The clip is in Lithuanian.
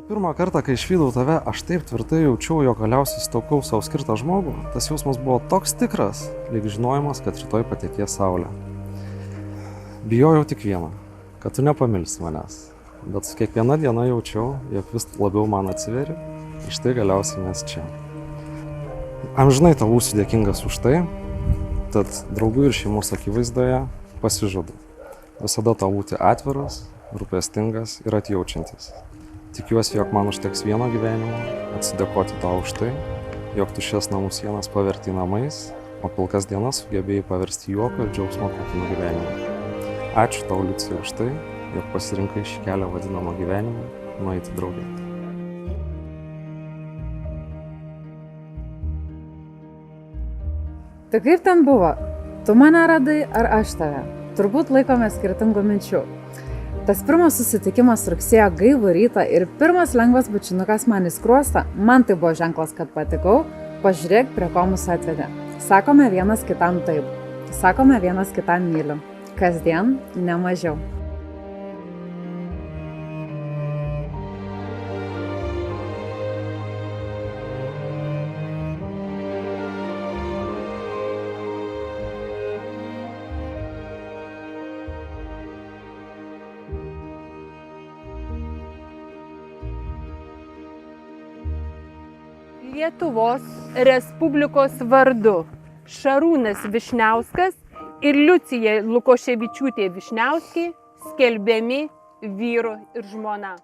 Pirmą kartą, kai išvydau tave, aš taip tvirtai jaučiau, jog galiausiai sutaupau savo skirtą žmogų. Tas jausmas buvo toks tikras, lyg žinojimas, kad rytoj patekės saulė. Bijojau tik vieną, kad tu nepamilsi manęs. Bet su kiekviena diena jaučiau, jog vis labiau man atsiveri. Ir štai galiausiai mes čia. Amžinai tau būsiu dėkingas už tai, tad draugų ir šeimos akivaizdoje pasižadu. Visada tau būti atviras, rūpestingas ir atjaučiantis. Tikiuosi, jog man užteks vieno gyvenimo atsidėkoti tau už tai, jog tu šias namų sienas pavertei namais, o pilkas dienas sugebėjai paversti juoko ir džiaugsmo kupinu gyvenimu. Ačiū tau, Liucija, už tai, jog pasirinkai šį kelią vadinamą gyvenimą nueiti drauge. Tai kaip ten buvo? Tu mane radai ar aš tave? Turbūt laikome skirtingų minčių. Tas pirmas susitikimas rugsėjo gaivų rytą ir pirmas lengvas bučinukas man į skruostą, man tai buvo ženklas, kad patikau, pažiūrėk, prie ko mus atvedė. Sakome vienas kitam taip, sakome vienas kitam myliu. Kasdien, ne mažiau. Lietuvos Respublikos vardu Šarūnas Vyšniauskas ir Liucija Lukoševičiūtė Vyšniauskė skelbiami vyru ir žmona.